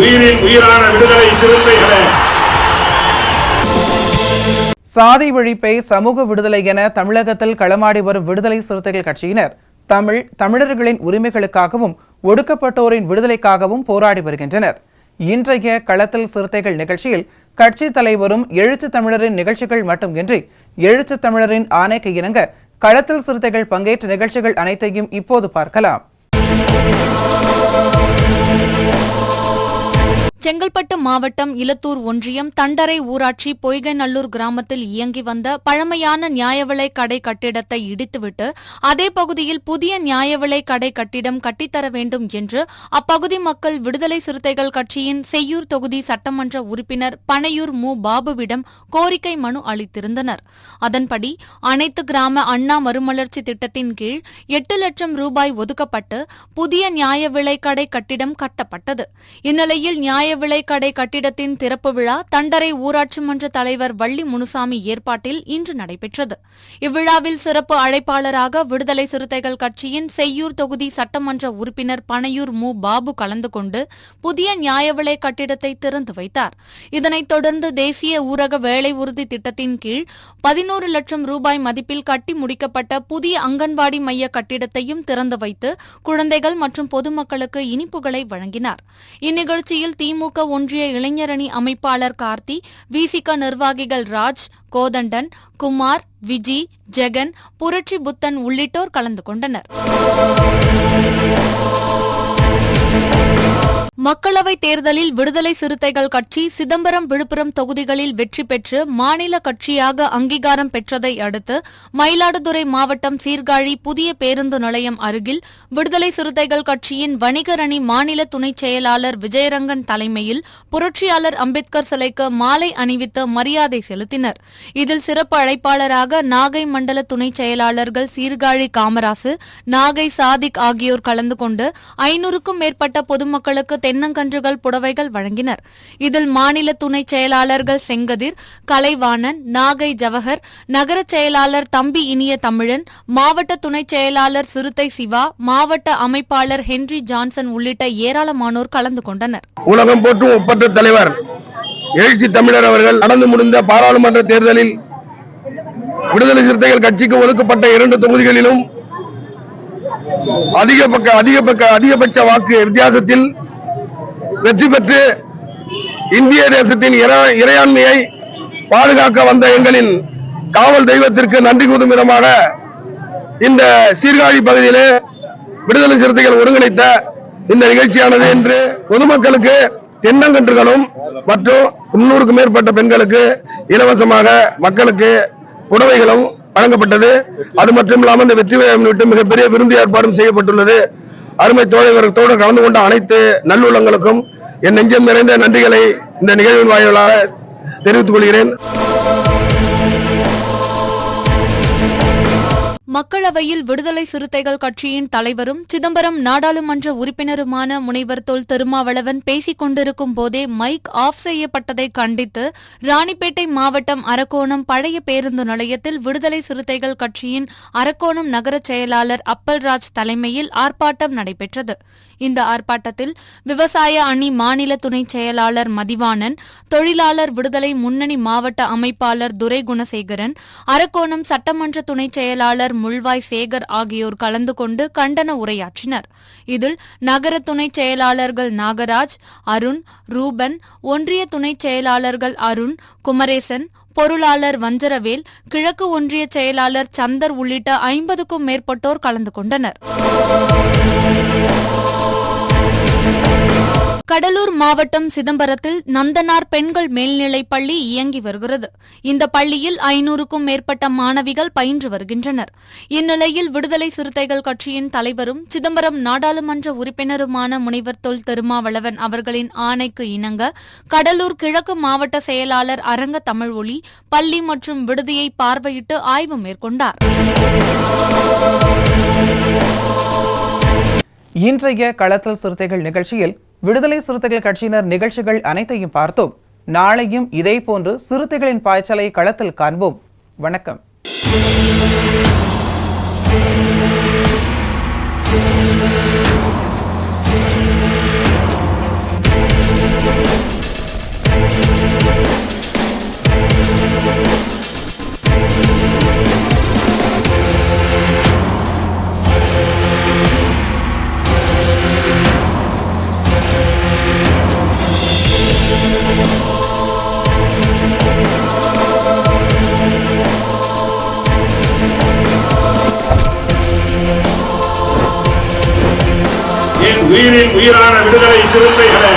உயிரின் உயிரான விடுதலை சிறுத்தைகளே. சாதி ஒழிப்பை சமூக விடுதலை என தமிழகத்தில் களமாடி வரும் விடுதலை சிறுத்தைகள் கட்சியினர் தமிழர்களின் உரிமைகளுக்காகவும் ஒடுக்கப்பட்டோரின் விடுதலைக்காகவும் போராடி வருகின்றனர். இன்றைய களத்தில் சிறுத்தைகள் நிகழ்ச்சியில் கட்சி தலைவரும் எழுத்து தமிழரின் நிகழ்ச்சிகள் மட்டுமின்றி எழுத்து தமிழரின் ஆணைக்கு இணங்க களத்தில் சிறுத்தைகள் பங்கேற்ற நிகழ்ச்சிகள் அனைத்தையும் இப்போது பார்க்கலாம். செங்கல்பட்டு மாவட்டம் இலத்தூர் ஒன்றியம் தண்டரை ஊராட்சி பொய்கைநல்லூர் கிராமத்தில் இயங்கி வந்த பழமையான நியாயவிலை கடை கட்டிடத்தை இடித்துவிட்டு அதே பகுதியில் புதிய நியாயவிலை கடை கட்டிடம் கட்டித்தர வேண்டும் என்று அப்பகுதி மக்கள் விடுதலை சிறுத்தைகள் கட்சியின் செய்யூர் தொகுதி சட்டமன்ற உறுப்பினர் பனையூர் மு பாபுவிடம் கோரிக்கை மனு அளித்திருந்தனர். அதன்படி அனைத்து கிராம அண்ணா மறுமலர்ச்சி திட்டத்தின் கீழ் 8 லட்சம் ரூபாய் ஒதுக்கப்பட்டு புதிய நியாய விலை கடை கட்டிடம் கட்டப்பட்டது. இந்நிலையில் நியாய விலைக்கடை கட்டிடத்தின் திறப்பு விழா தண்டரை ஊராட்சி மன்ற தலைவர் வள்ளி முனுசாமி ஏற்பாட்டில் இன்று நடைபெற்றது. இவ்விழாவில் சிறப்பு அழைப்பாளராக விடுதலை சிறுத்தைகள் கட்சியின் செய்யூர் தொகுதி சட்டமன்ற உறுப்பினர் பனையூர் மு பாபு கலந்து கொண்டு புதிய நியாய விலை கட்டிடத்தை திறந்து வைத்தார். இதனைத் தொடர்ந்து தேசிய ஊரக வேலை உறுதி திட்டத்தின் கீழ் 11 லட்சம் ரூபாய் மதிப்பில் கட்டி முடிக்கப்பட்ட புதிய அங்கன்வாடி மைய கட்டிடத்தையும் திறந்து வைத்து குழந்தைகள் மற்றும் பொதுமக்களுக்கு இனிப்புகளை வழங்கினார். இந்நிகழ்ச்சியில் திமுக ஒன்றிய இளைஞரணி அமைப்பாளர் கார்த்தி, விசிக நிர்வாகிகள் ராஜ், கோதண்டன், குமார், விஜி, ஜெகன், புரட்சி புத்தன் உள்ளிட்டோர் கலந்து கொண்டனர். மக்களவைத் தேர்தலில் விடுதலை சிறுத்தைகள் கட்சி சிதம்பரம், விழுப்புரம் தொகுதிகளில் வெற்றி பெற்று மாநில கட்சியாக அங்கீகாரம் பெற்றதை அடுத்து மயிலாடுதுறை மாவட்டம் சீர்காழி புதிய பேருந்து நிலையம் அருகில் விடுதலை சிறுத்தைகள் கட்சியின் வணிகர் அணி மாநில துணைச் செயலாளர் விஜயரங்கன் தலைமையில் புரட்சியாளர் அம்பேத்கர் சிலைக்கு மாலை அணிவித்து மரியாதை செலுத்தினர். இதில் சிறப்பு அழைப்பாளராக நாகை மண்டல துணைச் செயலாளர்கள் சீர்காழி காமராசு, நாகை சாதிக் ஆகியோர் கலந்து கொண்டு 500க்கும் மேற்பட்ட பொதுமக்களுக்கு தென்னங்கன்றுகள், புடவைகள் வழங்கினர். இதில் மாநில துணைச் செயலாளர்கள் செங்கதிர், கலைவாணன், நாகை ஜவஹர், நகர செயலாளர் தம்பி இனிய தமிழன், மாவட்ட துணைச் செயலாளர் சிறுத்தை சிவா, மாவட்ட அமைப்பாளர் ஹென்றி ஜான்சன் உள்ளிட்ட ஏராளமானோர் கலந்து கொண்டனர். உலகம் போற்றும் ஒப்பற்ற தலைவர் எழுச்சி தமிழர் அவர்கள் நடந்து முடிந்த பாராளுமன்ற தேர்தலில் விடுதலை சிறுத்தைகள் கட்சிக்கு ஒதுக்கப்பட்ட 2 தொகுதிகளிலும் அதிகபட்ச வாக்கு வித்தியாசத்தில் வெற்றி பெற்று இந்திய தேசத்தின் இறையாண்மையை பாதுகாக்க வந்த எங்களின் காவல் தெய்வத்திற்கு நன்றி கூறும் விதமாக இந்த சீர்காழி பகுதியிலே விடுதலை சிறுத்தைகள் ஒருங்கிணைத்த இந்த நிகழ்ச்சியானது என்று பொதுமக்களுக்கு தென்னங்கன்றுகளும் மற்றும் 300க்கும் மேற்பட்ட பெண்களுக்கு இலவசமாக மக்களுக்கு புடவைகளும் வழங்கப்பட்டது. அது மட்டுமில்லாமல் இந்த வெற்றி விழாவை முன்னிட்டு மிகப்பெரிய விருந்து ஏற்பாடும் செய்யப்பட்டுள்ளது. அருமை தோழர்களோடு கலந்து கொண்ட அனைத்து நல்லுள்ளங்களுக்கும் என் நெஞ்சம் நிறைந்த நன்றிகளை இந்த நிகழ்வின் வாயிலாக தெரிவித்துக் கொள்கிறேன். மக்களவையில் விடுதலை சிறுத்தைகள் கட்சியின் தலைவரும் சிதம்பரம் நாடாளுமன்ற உறுப்பினருமான முனைவர் தொல் திருமாவளவன் பேசிக் கொண்டிருக்கும் போதே மைக் ஆஃப் செய்யப்பட்டதை கண்டித்து ராணிப்பேட்டை மாவட்டம் அரக்கோணம் பழைய பேருந்து நிலையத்தில் விடுதலை சிறுத்தைகள் கட்சியின் அரக்கோணம் நகர செயலாளர் அப்பல்ராஜ் தலைமையில் ஆர்ப்பாட்டம் நடைபெற்றது. இந்த ஆர்ப்பாட்டத்தில் விவசாய அணி மாநில துணைச் செயலாளர் மதிவாணன், தொழிலாளர் விடுதலை முன்னணி மாவட்ட அமைப்பாளர் துரை குணசேகரன், அரக்கோணம் சட்டமன்ற துணைச் செயலாளர் முள்வாய் சேகர் ஆகியோர் கலந்து கொண்டு கண்டன உரையாற்றினர். இதில் நகர துணைச் செயலாளர்கள் நாகராஜ், அருண், ரூபன், ஒன்றிய துணைச் செயலாளர்கள் அருண், குமரேசன், பொருளாளர் வஞ்சரவேல், கிழக்கு ஒன்றிய செயலாளர் சந்தர் உள்ளிட்ட 50க்கும் மேற்பட்டோர் கலந்து கொண்டனர். கடலூர் மாவட்டம் சிதம்பரத்தில் நந்தனார் பெண்கள் மேல்நிலைப் பள்ளி இயங்கி வருகிறது. இந்த பள்ளியில் 500க்கும் மேற்பட்ட மாணவிகள் பயின்று வருகின்றனர். இந்நிலையில் விடுதலை சிறுத்தைகள் கட்சியின் தலைவரும் சிதம்பரம் நாடாளுமன்ற உறுப்பினருமான முனைவர் தொல் திருமாவளவன் அவர்களின் ஆணைக்கு இணங்க கடலூர் கிழக்கு மாவட்ட செயலாளர் அரங்க தமிழ்ஒளி பள்ளி மற்றும் விடுதியை பார்வையிட்டு ஆய்வு மேற்கொண்டார். இன்றைய களத்தல் சிறுத்தைகள் நிகழ்ச்சியில் விடுதலை சிறுத்தைகள் கட்சியினர் நிகழ்ச்சிகள் அனைத்தையும் பார்த்தோம். நாளையும் இதேபோன்று சிறுத்தைகளின் பாய்ச்சலை களத்தில் காண்போம். வணக்கம். உயிரின் உயிரான விடுதலை சிறுத்தைகளே,